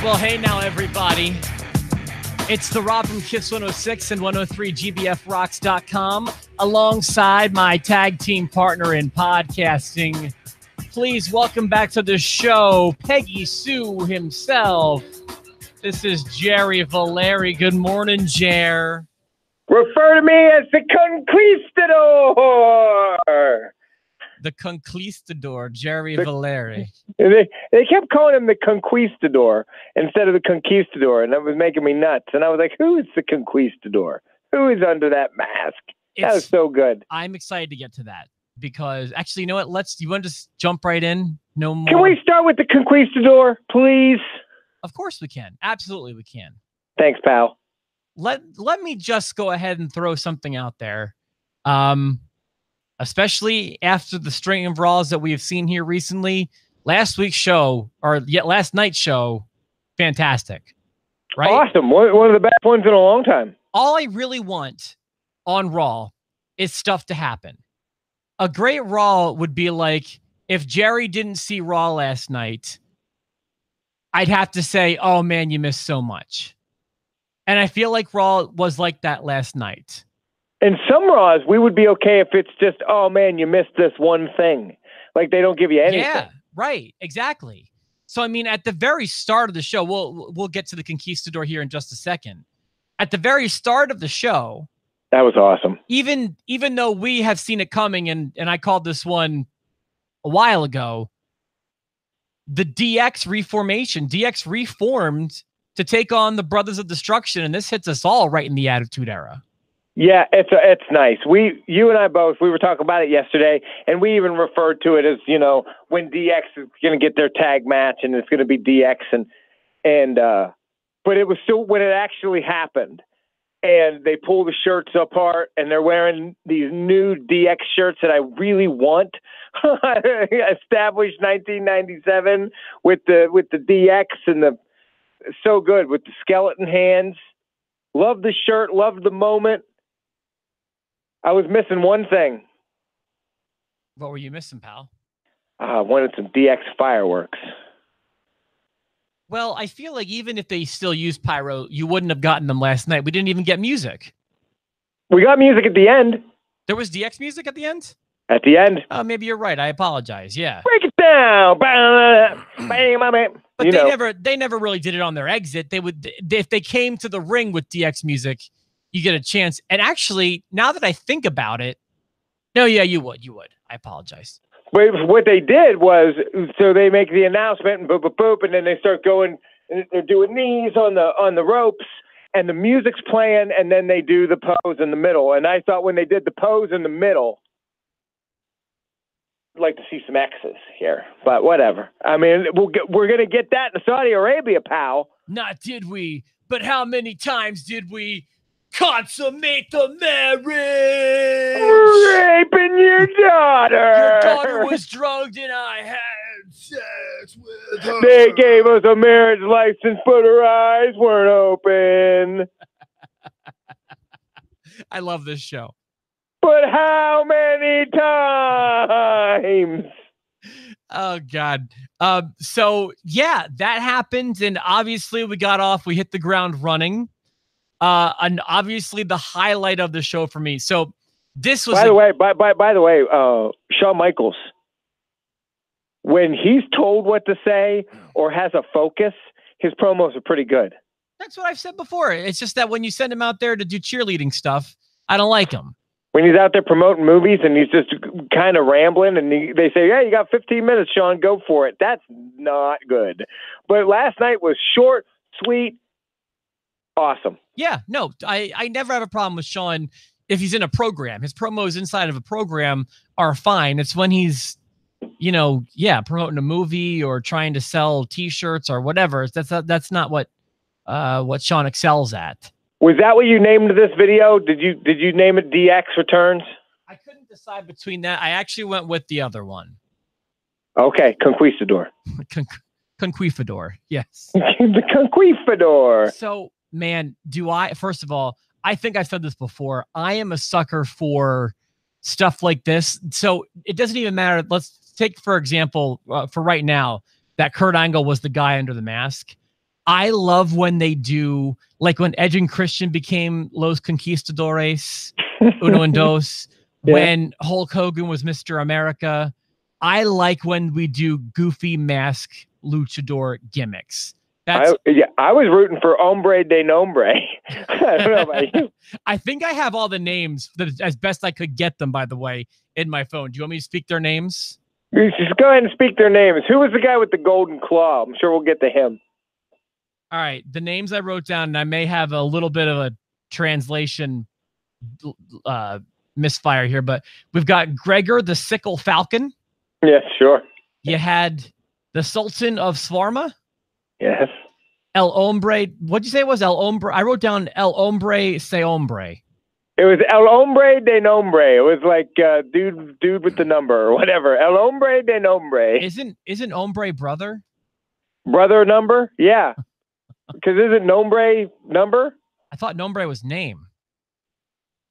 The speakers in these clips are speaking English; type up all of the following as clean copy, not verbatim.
Well, hey now, everybody. It's the Rob from Kiss 106 and 103 GBFRocks.com alongside my tag team partner in podcasting. Please welcome back to the show, Peggy Sue himself. This is Jerry Valeri. Good morning, Jer. Refer to me as the Conquistador. The Conquistador, Jerry Valeri. They kept calling him the Conquistador instead of the Conquistador, and that was making me nuts. And I was like, who is the Conquistador? Who is under that mask? That was so good. I'm excited to get to that because, actually, you know what? You want to just jump right in? No more. Can we start with the Conquistador, please? Of course we can. Absolutely we can. Thanks, pal. Let me just go ahead and throw something out there. Especially after the string of Raws that we have seen here recently. Last night's show, fantastic. Right? Awesome. One of the best ones in a long time. All I really want on Raw is stuff to happen. A great Raw would be like, if Jerry didn't see Raw last night, I'd have to say, oh man, you missed so much. And I feel like Raw was like that last night. In some Raws, we would be okay if it's just, oh man, you missed this one thing. Like they don't give you anything. Yeah, right. Exactly. So, I mean, at the very start of the show, we'll get to the Conquistador here in just a second. At the very start of the show. That was awesome. Even though we have seen it coming, and I called this one a while ago, the DX reformation. DX reformed to take on the Brothers of Destruction, and this hits us all right in the Attitude Era. Yeah, it's nice. You and I both, we were talking about it yesterday, and we even referred to it as, you know, when DX is going to get their tag match, and it's going to be DX, but it was still when it actually happened, and they pull the shirts apart, and they're wearing these new DX shirts that I really want. Established 1997 with the DX and so good with the skeleton hands. Love the shirt, love the moment. I was missing one thing. What were you missing, pal? I wanted some DX fireworks. Well, I feel like even if they still use pyro, you wouldn't have gotten them last night. We didn't even get music. We got music at the end. There was DX music at the end? At the end. Maybe you're right. I apologize. Yeah. Break it down. But they never really did it on their exit. They would, if they came to the ring with DX music, you get a chance. And actually, now that I think about it, no, yeah, you would. I apologize. But what they did was, so they make the announcement and boop, boop, boop, and then they start going, and they're doing knees on the ropes, and the music's playing, and then they do the pose in the middle. And I thought when they did the pose in the middle, I'd like to see some X's here, but whatever. I mean, we're going to get that in Saudi Arabia, pal. Not did we, but how many times did we consummate the marriage? Raping your daughter. Your daughter was drugged and I had sex with her. They gave us a marriage license, but her eyes weren't open. I love this show. But how many times? Oh, God. So, yeah, that happened. And obviously we got off. We hit the ground running. And obviously the highlight of the show for me. So this was... By the way, Shawn Michaels, when he's told what to say or has a focus, his promos are pretty good. That's what I've said before. It's just that when you send him out there to do cheerleading stuff, I don't like him. When he's out there promoting movies and he's just kind of rambling and they say, yeah, you got 15 minutes, Shawn, go for it. That's not good. But last night was short, sweet, awesome. Yeah, no, I never have a problem with Shawn if he's in a program. His promos inside of a program are fine. It's when he's, you know, promoting a movie or trying to sell T-shirts or whatever. That's not what Shawn excels at. Was that what you named this video? Did you name it DX Returns? I couldn't decide between that. I actually went with the other one. Okay, Conquistador. Conquistador, yes. The Conquistador. So, man, first of all, I think I've said this before. I am a sucker for stuff like this. So it doesn't even matter. Let's take, for example, for right now, that Kurt Angle was the guy under the mask. I love when they do, like when Edge and Christian became Los Conquistadores, Uno and Dos, when Hulk Hogan was Mr. America. I like when we do goofy mask luchador gimmicks. I was rooting for Hombre de Nombre. I don't know about you. I think I have all the names as best I could get them, by the way, in my phone. Do you want me to speak their names? Just go ahead and speak their names. Who was the guy with the golden claw? I'm sure we'll get to him. All right. The names I wrote down, and I may have a little bit of a translation misfire here, but we've got Gregor the Sickle Falcon. Yes, sure. You had the Sultan of Svarma. Yes. El Hombre. What'd you say it was? El Hombre. I wrote down El Hombre Se Hombre. It was El Hombre de Nombre. It was like dude with the number or whatever. El Hombre de Nombre. Isn't Hombre brother? Brother number? Yeah. Because isn't Nombre number? I thought Nombre was name.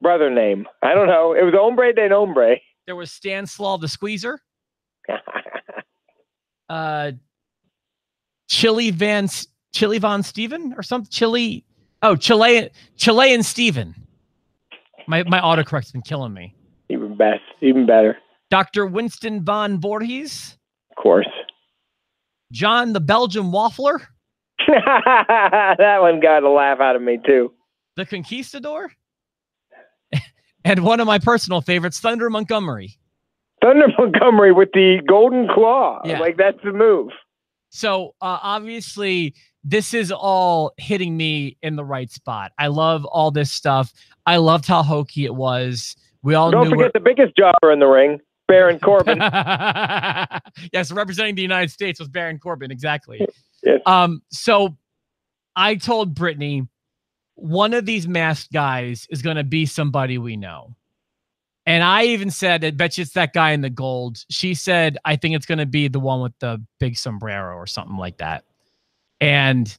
Brother name. I don't know. It was Hombre de Nombre. There was Stanislaw the Squeezer. Chili Von Steven or something. Chilean Steven. My autocorrect's been killing me. Even better. Dr. Winston von Voorhees. Of course. John the Belgian Waffler. That one got a laugh out of me too. The Conquistador. And one of my personal favorites, Thunder Montgomery. Thunder Montgomery with the golden claw. Yeah. Like, that's the move. So, obviously, this is all hitting me in the right spot. I love all this stuff. I loved how hokey it was. We all Don't forget the biggest jobber in the ring, Baron Corbin. Yes, representing the United States was Baron Corbin. Exactly. Yes. So I told Brittany, one of these masked guys is going to be somebody we know. And I even said, I bet you it's that guy in the gold. She said, I think it's going to be the one with the big sombrero or something like that. And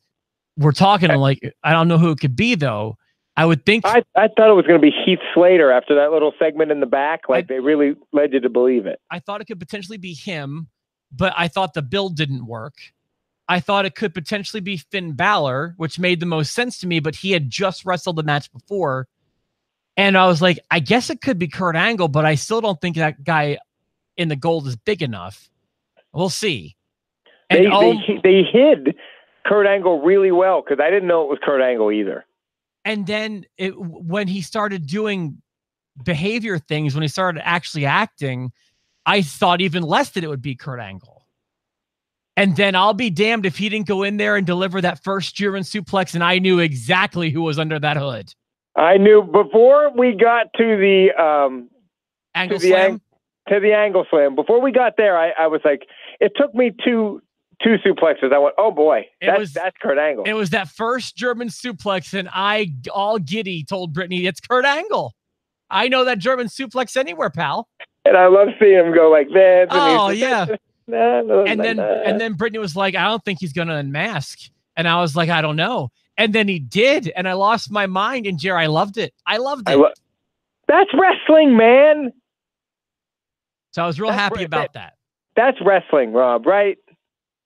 we're talking like, I don't know who it could be, though. I would think. I thought it was going to be Heath Slater after that little segment in the back. Like, they really led you to believe it. I thought it could potentially be him, but I thought the build didn't work. I thought it could potentially be Finn Balor, which made the most sense to me, but he had just wrestled the match before. And I was like, I guess it could be Kurt Angle, but I still don't think that guy in the gold is big enough. We'll see. And they hid Kurt Angle really well because I didn't know it was Kurt Angle either. And then when he started doing behavior things, when he started actually acting, I thought even less that it would be Kurt Angle. And then I'll be damned if he didn't go in there and deliver that first German suplex, and I knew exactly who was under that hood. I knew before we got to the angle slam. To the angle slam. Before we got there, I was like, it took me two suplexes. I went, oh boy, that's Kurt Angle. It was that first German suplex, and I, all giddy, told Brittany, it's Kurt Angle. I know that German suplex anywhere, pal. And I love seeing him go like that. Oh, yeah. And then Brittany was like, I don't think he's going to unmask. And I was like, I don't know. And then he did, and I lost my mind. And Jerry, I loved it. That's wrestling, man. So I was real happy about that. That's wrestling, Rob, right?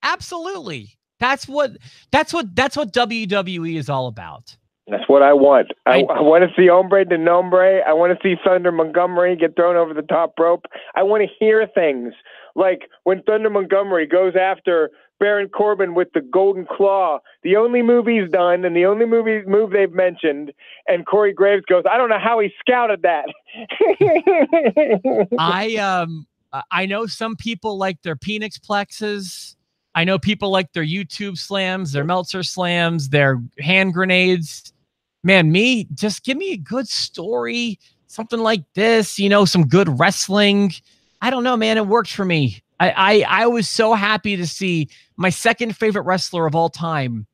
Absolutely. That's what WWE is all about. That's what I want. I want to see Hombre de Nombre. I want to see Thunder Montgomery get thrown over the top rope. I want to hear things like when Thunder Montgomery goes after Baron Corbin with the golden claw, the only move he's done and the only move they've mentioned, and Corey Graves goes, I don't know how he scouted that. I know some people like their Penix plexes. I know people like their YouTube slams, their Meltzer slams, their hand grenades. Man, just give me a good story, something like this, some good wrestling. I don't know, man. It worked for me. I was so happy to see my second favorite wrestler of all time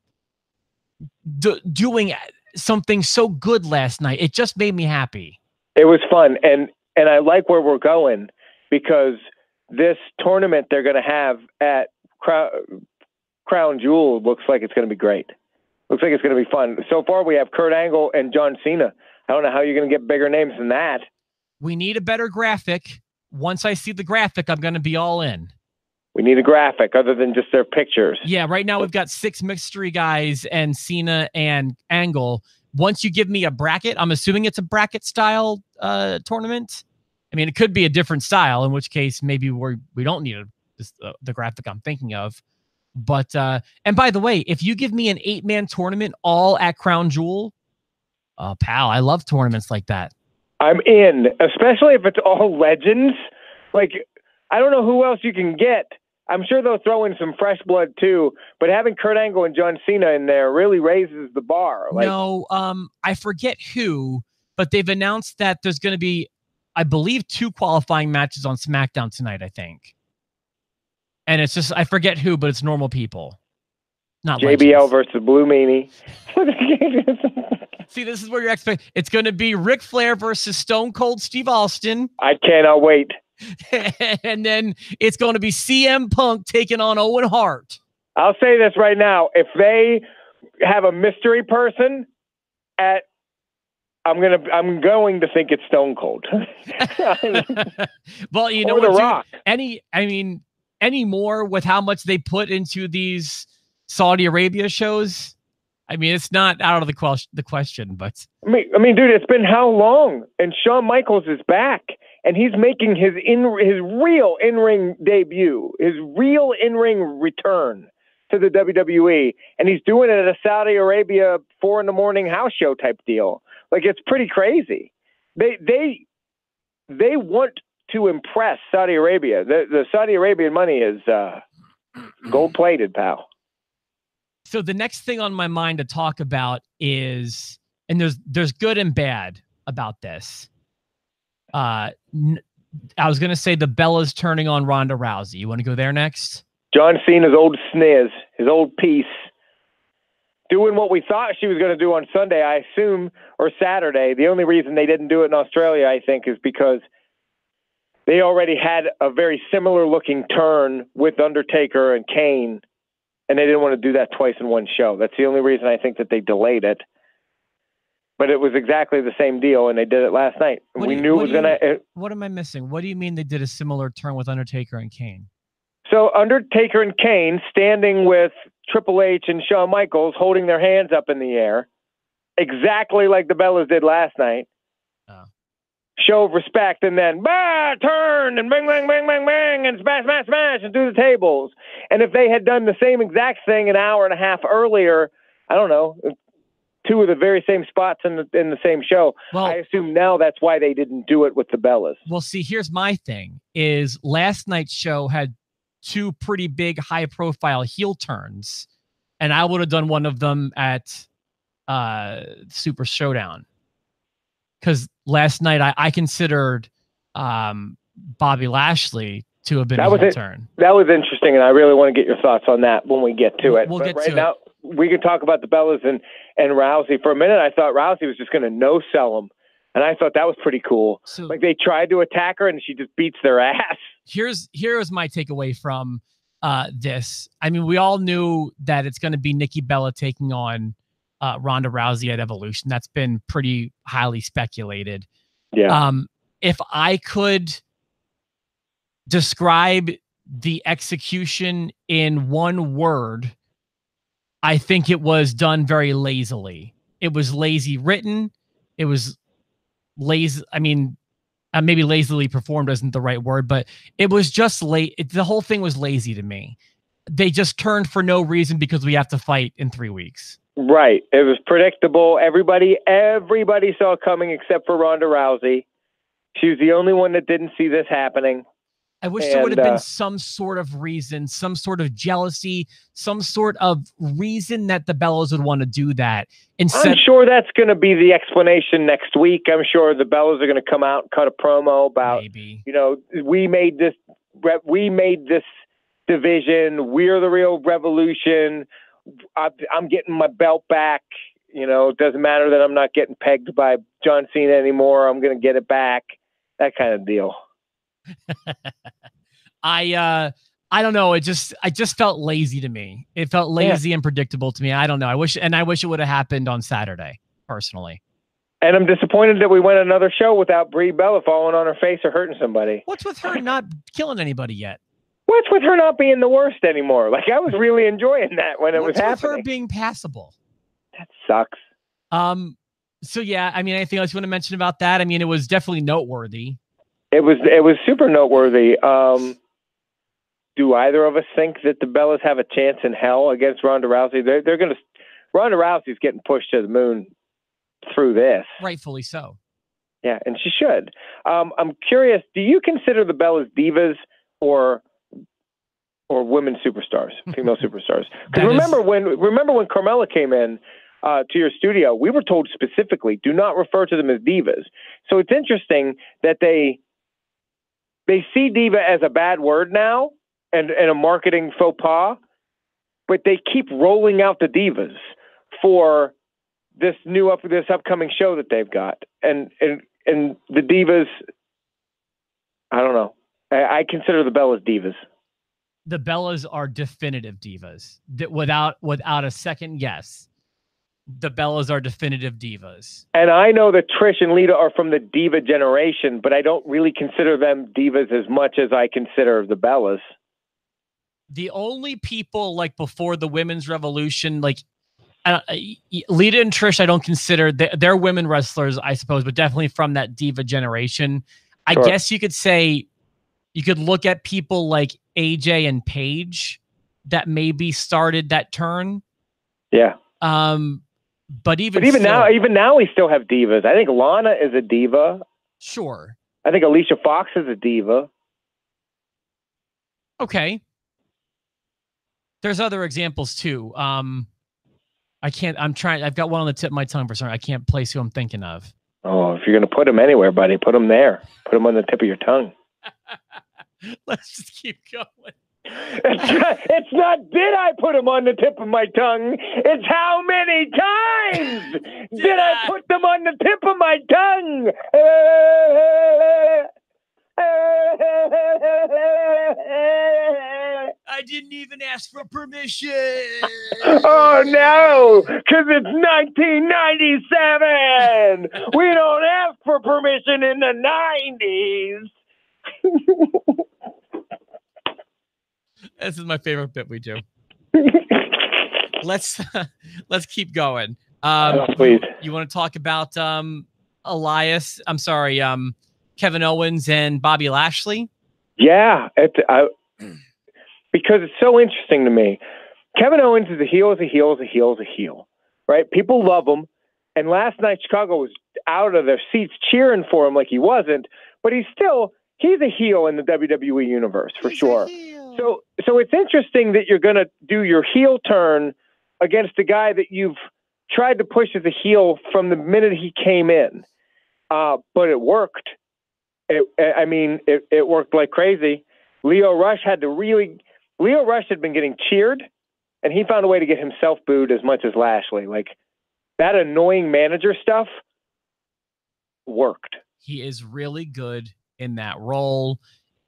doing something so good last night. It just made me happy. It was fun. And I like where we're going because this tournament they're going to have at Crown Jewel looks like it's going to be great. Looks like it's going to be fun. So far, we have Kurt Angle and John Cena. I don't know how you're going to get bigger names than that. We need a better graphic. Once I see the graphic, I'm going to be all in. We need a graphic other than just their pictures. Yeah, right now we've got 6 mystery guys and Cena and Angle. Once you give me a bracket, I'm assuming it's a bracket style tournament. I mean, it could be a different style, in which case maybe we don't need the graphic I'm thinking of. But and by the way, if you give me an 8-man tournament all at Crown Jewel, pal, I love tournaments like that. I'm in, especially if it's all legends. Like, I don't know who else you can get. I'm sure they'll throw in some fresh blood too, but having Kurt Angle and John Cena in there really raises the bar. Like, no, I forget who, but they've announced that there's going to be, I believe, 2 qualifying matches on SmackDown tonight, I think. And it's just, I forget who, but it's normal people. Not JBL legends. versus Blue Meanie. See, this is where you're expecting. It's going to be Ric Flair versus Stone Cold Steve Austin. I cannot wait. And then it's going to be CM Punk taking on Owen Hart. I'll say this right now. If they have a mystery person at, I'm going to think it's Stone Cold. Well, you know what, dude, Rock. Any more with how much they put into these Saudi Arabia shows, I mean, it's not out of the question, but I mean, dude, it's been how long? And Shawn Michaels is back, and he's making his real in-ring debut, his real in-ring return to the WWE, and he's doing it at a Saudi Arabia 4 a.m. house show type deal. Like, it's pretty crazy. They want to impress Saudi Arabia. The Saudi Arabian money is gold-plated, pal. So the next thing on my mind to talk about is, and there's good and bad about this. I was going to say the Bella's turning on Ronda Rousey. You want to go there next? John Cena's old sniz, his old piece, doing what we thought she was going to do on Sunday, I assume, or Saturday. The only reason they didn't do it in Australia, I think, is because they already had a very similar looking turn with Undertaker and Kane, and they didn't want to do that twice in one show. That's the only reason I think that they delayed it. But it was exactly the same deal, and they did it last night. We knew it was going to... What am I missing? What do you mean they did a similar turn with Undertaker and Kane? So Undertaker and Kane standing with Triple H and Shawn Michaels holding their hands up in the air, exactly like the Bellas did last night. Oh. Show of respect, and then turn and bang, bang, bang, bang, bang, and smash, smash, smash, and through the tables. And if they had done the same exact thing an hour and a half earlier, I don't know, 2 of the very same spots in the same show, well, I assume now that's why they didn't do it with the Bellas. Well, see, here's my thing: is last night's show had 2 pretty big, high-profile heel turns, and I would have done one of them at Super Showdown. Because last night I considered Bobby Lashley to have been a heel turn. That was interesting, and I really want to get your thoughts on that when we get to it. We'll get right to now, we can talk about the Bellas and Rousey. For a minute, I thought Rousey was just going to no-sell them, and I thought that was pretty cool. So, like, they tried to attack her, and she just beats their ass. Here's my takeaway from this. I mean, we all knew that it's going to be Nikki Bella taking on Ronda Rousey at Evolution. That's been pretty highly speculated. Yeah. If I could describe the execution in one word, I think it was done very lazily. It was lazy written. It was lazy. I mean, maybe lazily performed isn't the right word, but it was just late. The whole thing was lazy to me. They just turned for no reason because we have to fight in 3 weeks. Right. It was predictable. Everybody saw it coming except for Ronda Rousey. She was the only one that didn't see this happening. I wish there would have been some sort of reason, some sort of jealousy, some sort of reason that the Bellas would want to do that. I'm sure that's going to be the explanation next week. I'm sure the Bellas are going to come out and cut a promo about, you know, we made this division. We're the real revolution. I'm getting my belt back. You know, it doesn't matter that I'm not getting pegged by John Cena anymore. I'm going to get it back. That kind of deal. I don't know. I just felt lazy to me. It felt lazy and predictable to me. I don't know. I wish it would have happened on Saturday, personally. And I'm disappointed that we went another show without Brie Bella falling on her face or hurting somebody. What's with her not killing anybody yet? What's with her not being the worst anymore? Like, I was really enjoying that when it was happening. What's with her being passable? That sucks. So yeah, I mean, anything else you want to mention about that? I mean, it was definitely noteworthy. It was super noteworthy. Do either of us think that the Bellas have a chance in hell against Ronda Rousey? They're going to. Ronda Rousey's getting pushed to the moon through this. Rightfully so. Yeah, and she should. I'm curious. Do you consider the Bellas divas or women superstars, female superstars? Because remember when Carmella came in to your studio, we were told specifically, do not refer to them as divas. So it's interesting that they see diva as a bad word now and a marketing faux pas, but they keep rolling out the divas for this upcoming show that they've got. And the divas, I don't know. I consider the Bellas divas. The Bellas are definitive divas. Without a second guess. The Bellas are definitive divas. And I know that Trish and Lita are from the diva generation, but I don't really consider them divas as much as I consider the Bellas. The only people like before the women's revolution, like Lita and Trish, I don't consider they're women wrestlers, I suppose, but definitely from that diva generation. Sure. I guess you could say you could look at people like AJ and Paige that maybe started that turn. Yeah. But even now we still have divas. I think Lana is a diva. Sure. I think Alicia Fox is a diva. Okay. There's other examples too. I've got one on the tip of my tongue for some reason. I can't place who I'm thinking of. Oh, if you're going to put them anywhere, buddy, put them there. Put them on the tip of your tongue. Let's just keep going. It's not did I put them on the tip of my tongue. It's how many times did I put them on the tip of my tongue. I didn't even ask for permission. Oh, no, because it's 1997. We don't ask for permission in the 90s. This is my favorite bit we do. Let's keep going. Please. You want to talk about Kevin Owens and Bobby Lashley? Yeah, because it's so interesting to me. Kevin Owens is a heel, right? People love him. And last night, Chicago was out of their seats cheering for him like he wasn't, but he's a heel in the WWE universe for sure. So it's interesting that you're going to do your heel turn against a guy that you've tried to push as a heel from the minute he came in. But it worked. It worked like crazy. Leo Rush had been getting cheered, and he found a way to get himself booed as much as Lashley. Like, that annoying manager stuff worked. He is really good in that role.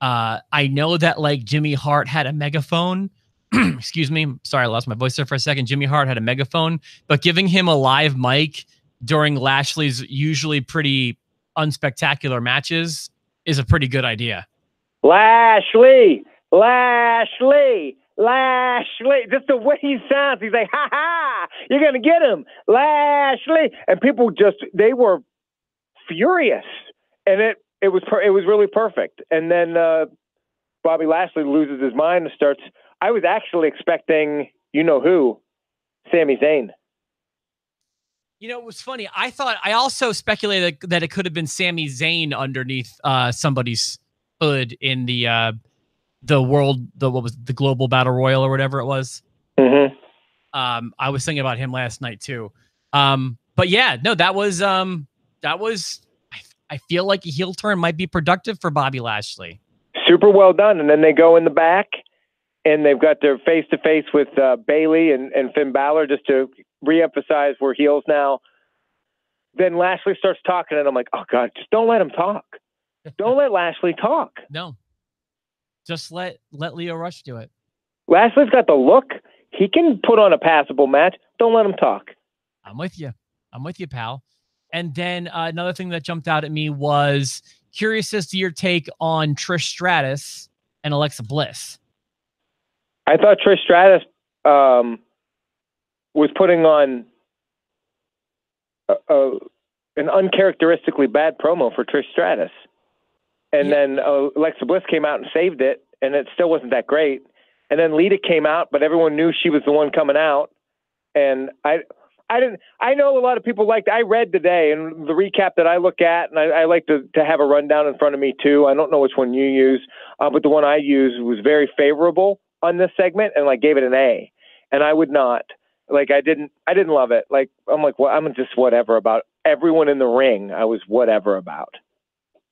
I know that like Jimmy Hart had a megaphone. Excuse me. Sorry, I lost my voice there for a second. Jimmy Hart had a megaphone, but giving him a live mic during Lashley's usually pretty unspectacular matches is a pretty good idea. Lashley. Just the way he sounds. He's like, ha ha, you're going to get him. Lashley. And people they were furious. And it was really perfect. And then Bobby Lashley loses his mind and starts. I was actually expecting, who, Sami Zayn. It was funny. I also speculated that it could have been Sami Zayn underneath somebody's hood in the Global Battle Royal or whatever it was. Mm-hmm. I was thinking about him last night too. But yeah, no, that was. I feel like a heel turn might be productive for Bobby Lashley. Super well done. And then they go in the back and they've got their face-to-face with Bayley and Finn Balor just to reemphasize we're heels now. Then Lashley starts talking and I'm like, oh God, just don't let him talk. Don't let Lashley talk. No. Just let Leo Rush do it. Lashley's got the look. He can put on a passable match. Don't let him talk. I'm with you, pal. And then another thing that jumped out at me was curious as to your take on Trish Stratus and Alexa Bliss. I thought Trish Stratus was putting on an uncharacteristically bad promo for Trish Stratus. And then Alexa Bliss came out and saved it, and it still wasn't that great. And then Lita came out, but everyone knew she was the one coming out. And I know a lot of people I read today, and the recap that I look at, and I like to have a rundown in front of me too. I don't know which one you use, but the one I used was very favorable on this segment, and gave it an A. And I would not. I didn't love it. I'm well, I'm just whatever about everyone in the ring. I was whatever about.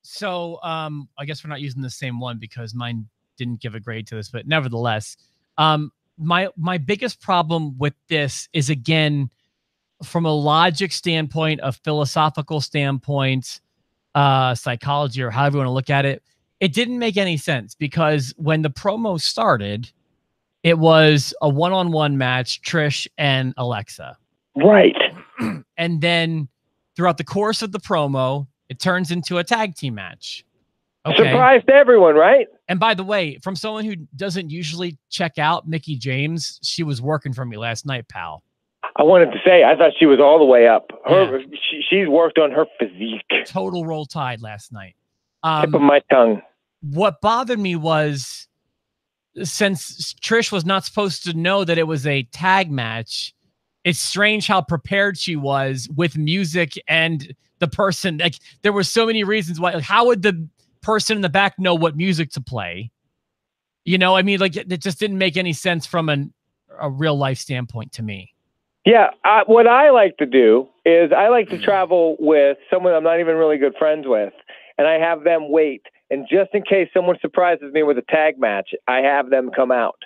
So I guess we're not using the same one because mine didn't give a grade to this, but nevertheless, my biggest problem with this is, again, from a logic standpoint, a philosophical standpoint, psychology, or however you want to look at it, it didn't make any sense because when the promo started, it was a one-on-one match, Trish and Alexa. Right. And then throughout the course of the promo, it turns into a tag team match. Okay. Surprised everyone, right? And by the way, from someone who doesn't usually check out Mickie James, she was working for me last night, pal. I wanted to say, I thought she was all the way up. She's worked on her physique. Total Roll Tide last night. Tip of my tongue. What bothered me was, since Trish was not supposed to know that it was a tag match, it's strange how prepared she was with music and the person. There were so many reasons why. How would the person in the back know what music to play? It just didn't make any sense from a real life standpoint to me. Yeah, what I like to do is I like to travel with someone I'm not even really good friends with, and I have them wait. And just in case someone surprises me with a tag match, I have them come out.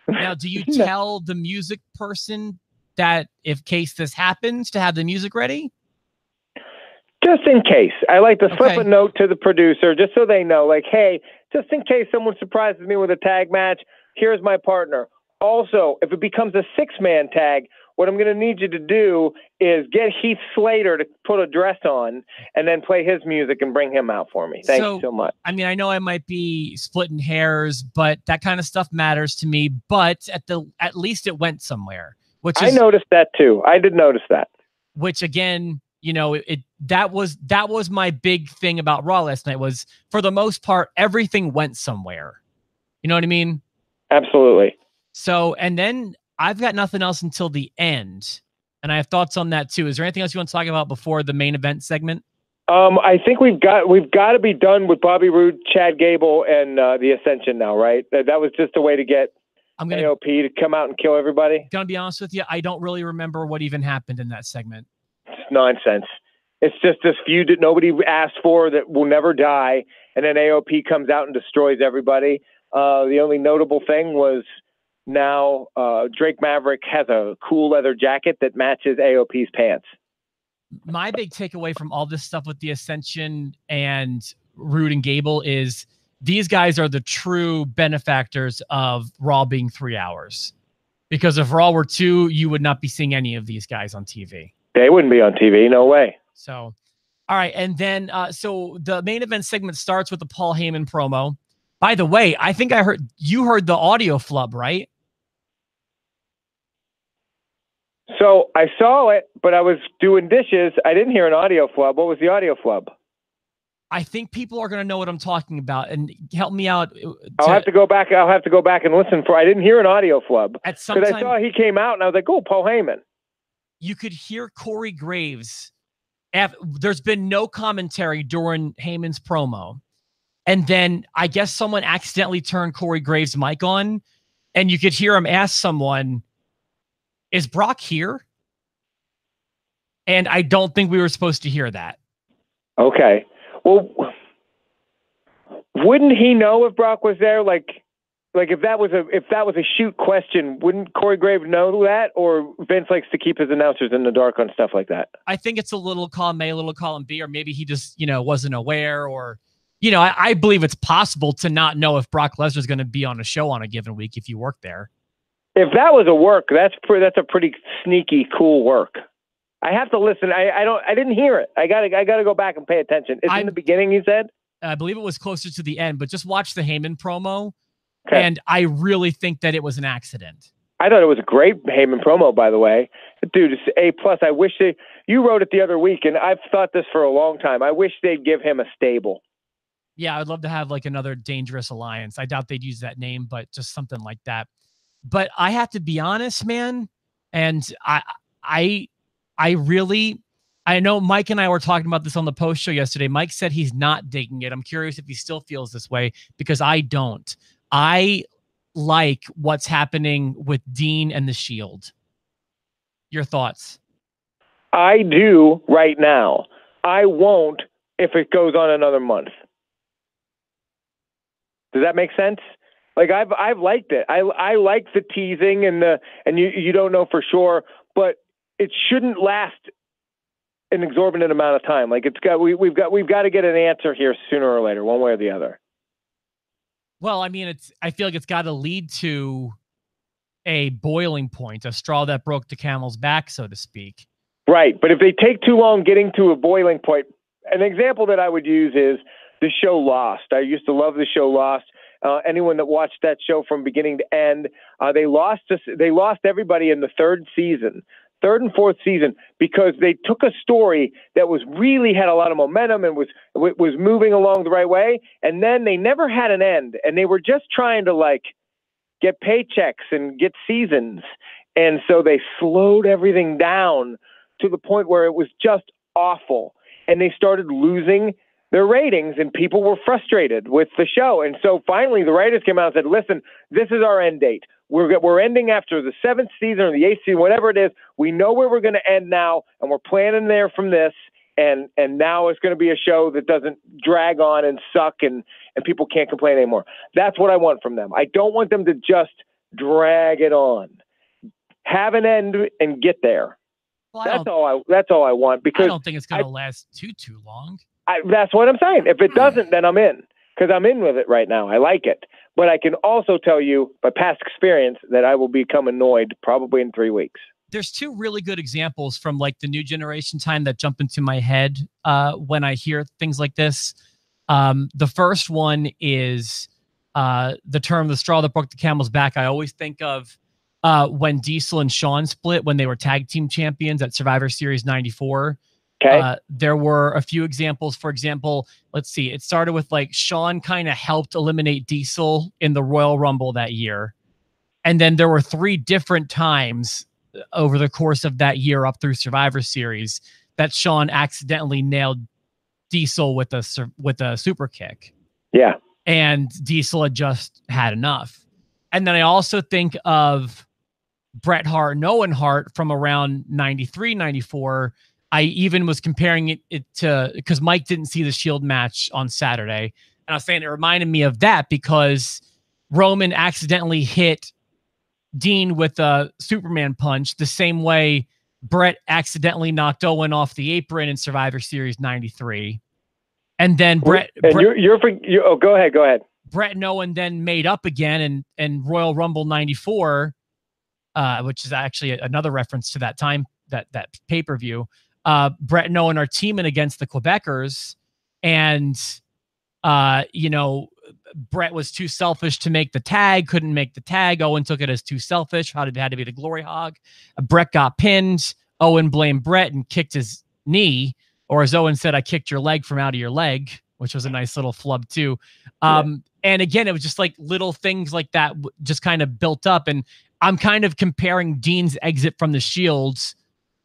Now, do you tell the music person that if case this happens to have the music ready? Just in case. I like to slip a note to the producer just so they know, hey, just in case someone surprises me with a tag match, here's my partner. Also, if it becomes a 6-man tag, what I'm going to need you to do is get Heath Slater to put a dress on and then play his music and bring him out for me. Thank you so much. I mean, I know I might be splitting hairs, but that kind of stuff matters to me. But at least it went somewhere. I noticed that too. I did notice that. Which again, that was my big thing about Raw last night was, for the most part, everything went somewhere. You know what I mean? Absolutely. So, and then I've got nothing else until the end, and I have thoughts on that too. Is there anything else you want to talk about before the main event segment? I think we've got to be done with Bobby Roode, Chad Gable, and the Ascension now, right? That was just a way to get AOP to come out and kill everybody. Gonna be honest with you, I don't really remember what even happened in that segment. It's nonsense. It's just this feud that nobody asked for that will never die, and then AOP comes out and destroys everybody. The only notable thing was, now Drake Maverick has a cool leather jacket that matches AOP's pants. My big takeaway from all this stuff with the Ascension and Roode and Gable is these guys are the true benefactors of Raw being 3 hours. Because if Raw were 2, you would not be seeing any of these guys on TV. They wouldn't be on TV, no way. So, all right, and then so the main event segment starts with the Paul Heyman promo. By the way, I think you heard the audio flub, right? So I saw it, but I was doing dishes. I didn't hear an audio flub. What was the audio flub? I think people are going to know what I'm talking about, and help me out. I'll have to go back. I'll have to go back and listen for. I didn't hear an audio flub because I saw he came out, and I was like, "Oh, Paul Heyman." You could hear Corey Graves. There's been no commentary during Heyman's promo, and then I guess someone accidentally turned Corey Graves' mic on, and you could hear him ask someone, "Is Brock here?" And I don't think we were supposed to hear that. Okay. Well, wouldn't he know if Brock was there? Like if that was a shoot question, wouldn't Corey Graves know that? Or Vince likes to keep his announcers in the dark on stuff like that? I think it's a little column A, a little column B, or maybe he just, wasn't aware, or, I believe it's possible to not know if Brock Lesnar is going to be on a show on a given week if you work there. If that was a work, that's a pretty sneaky, cool work. I have to listen. I didn't hear it. I gotta go back and pay attention. It's in the beginning, you said? I believe it was closer to the end, but just watch the Heyman promo. Okay. And I really think that it was an accident. I thought it was a great Heyman promo, by the way. Dude, it's A+. I wish you wrote it the other week, and I've thought this for a long time. I wish they'd give him a stable. Yeah, I'd love to have like another Dangerous Alliance. I doubt they'd use that name, but just something like that. But I have to be honest, man, and I really, I know Mike and I were talking about this on the post show yesterday. Mike said he's not digging it. I'm curious if he still feels this way, because I don't. I like what's happening with Dean and the Shield. Your thoughts? I do right now. I won't if it goes on another month. Does that make sense? Like I've liked it. I like the teasing and you don't know for sure, but it shouldn't last an exorbitant amount of time. Like we've got to get an answer here sooner or later, one way or the other. Well, I mean, I feel like it's got to lead to a boiling point, a straw that broke the camel's back, so to speak. Right. But if they take too long getting to a boiling point, an example that I would use is the show Lost. I used to love the show Lost. Anyone that watched that show from beginning to end, they lost everybody in the third and fourth season, because they took a story that was really had a lot of momentum and was moving along the right way, and then they never had an end, and they were just trying to like get paychecks and get seasons, and so they slowed everything down to the point where it was just awful, and they started losing their ratings, and people were frustrated with the show. And so finally the writers came out and said, listen, this is our end date. We're ending after the 7th season or the 8th season, whatever it is. We know where we're going to end now, and we're planning there from this. And now it's going to be a show that doesn't drag on and suck and people can't complain anymore. That's what I want from them. I don't want them to just drag it on. Have an end and get there. Well, that's all I want, because I don't think it's going to last too long. That's what I'm saying. If it doesn't, then I'm in, because I'm in with it right now. I like it. But I can also tell you by past experience that I will become annoyed probably in 3 weeks. There's two really good examples from like the new generation time that jump into my head when I hear things like this. The first one is the term "the straw that broke the camel's back." I always think of when Diesel and Shawn split when they were tag team champions at Survivor Series 94. Okay. There were a few examples. For example, let's see. It started with like Shawn kind of helped eliminate Diesel in the Royal Rumble that year. And then there were 3 different times over the course of that year up through Survivor Series that Shawn accidentally nailed Diesel with a super kick. Yeah. And Diesel had just had enough. And then I also think of Bret Hart and Owen Hart from around 93, 94. I even was comparing it to, because Mike didn't see the Shield match on Saturday. And I was saying it reminded me of that because Roman accidentally hit Dean with a Superman punch the same way Bret accidentally knocked Owen off the apron in Survivor Series 93. And then go ahead. Bret and Owen then made up again and Royal Rumble 94, which is actually another reference to that time, that pay-per-view. Bret and Owen are teaming against the Quebecers, and Bret was too selfish to make the tag, couldn't make the tag. Owen took it as too selfish. Had to be the glory hog. Bret got pinned. Owen blamed Bret and kicked his knee, or as Owen said, "I kicked your leg from out of your leg," which was a nice little flub too. And again, it was just like little things like that just kind of built up. And I'm kind of comparing Dean's exit from the Shields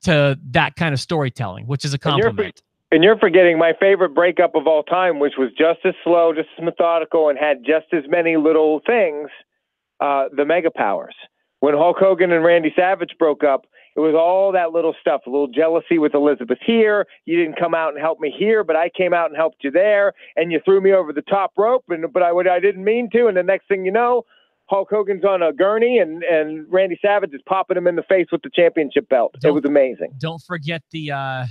to that kind of storytelling, which is a compliment. And you're forgetting my favorite breakup of all time, which was just as slow, just as methodical, and had just as many little things, the Mega Powers. When Hulk Hogan and Randy Savage broke up, it was all that little stuff, a little jealousy with Elizabeth here. You didn't come out and help me here, but I came out and helped you there, and you threw me over the top rope, but I didn't mean to, and the next thing you know, Hulk Hogan's on a gurney, and Randy Savage is popping him in the face with the championship belt. It was amazing. Don't forget the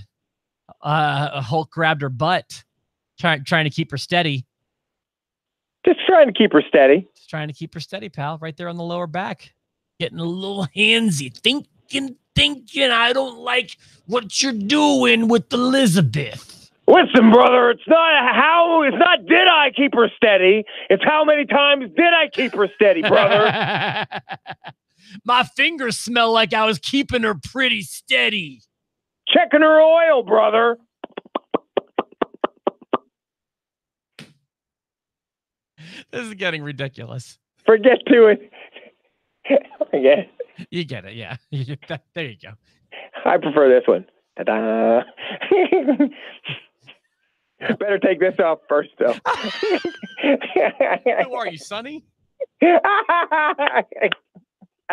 Hulk grabbed her butt, trying to keep her steady. Just trying to keep her steady. Just trying to keep her steady, pal. Right there on the lower back. Getting a little handsy. Thinking, I don't like what you're doing with Elizabeth. Listen, brother, it's not did I keep her steady. It's how many times did I keep her steady, brother. My fingers smell like I was keeping her pretty steady. Checking her oil, brother. This is getting ridiculous. Forget doing. Again. You get it, yeah. There you go. I prefer this one. Ta-da. Better take this off first, though. Who are you, Sonny? I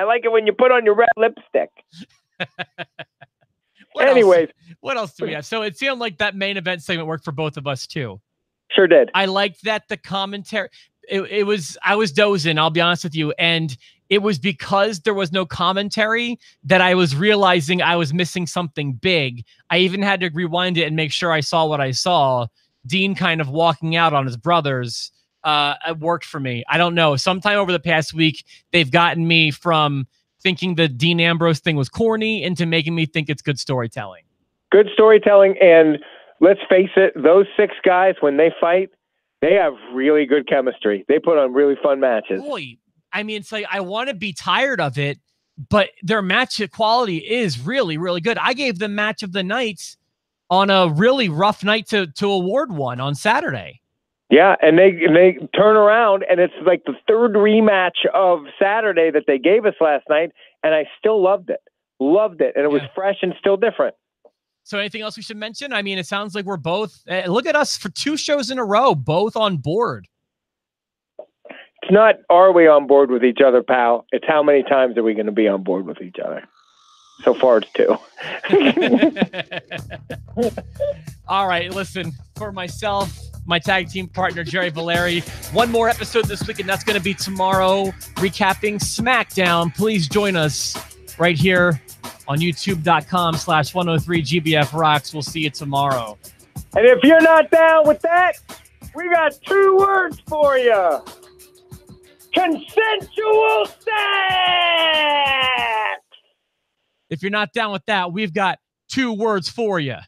like it when you put on your red lipstick. Anyways. What else do we have? So it seemed like that main event segment worked for both of us, too. Sure did. I liked that the commentary... I was dozing, I'll be honest with you, and it was because there was no commentary that I was realizing I was missing something big. I even had to rewind it and make sure I saw what I saw. Dean kind of walking out on his brothers it worked for me. I don't know. Sometime over the past week, they've gotten me from thinking the Dean Ambrose thing was corny into making me think it's good storytelling. Good storytelling, and let's face it, those 6 guys, when they fight, they have really good chemistry. They put on really fun matches. Boy, I mean, it's like I want to be tired of it, but their match quality is really, really good. I gave them match of the night on a really rough night to award one on Saturday. Yeah, and they turn around, and it's like the 3rd rematch of Saturday that they gave us last night, and I still loved it. Loved it, and it was fresh and still different. So anything else we should mention? I mean, it sounds like we're both, look at us for 2 shows in a row, both on board. It's not, are we on board with each other, pal? It's how many times are we going to be on board with each other? So far, it's 2. All right, listen, for myself, my tag team partner, Jerry Valeri, one more episode this week, and that's going to be tomorrow, recapping SmackDown. Please join us right here on youtube.com/103GBF Rocks. We'll see you tomorrow. And if you're not down with that, we got 2 words for you. Consensual sex! If you're not down with that, we've got 2 words for you.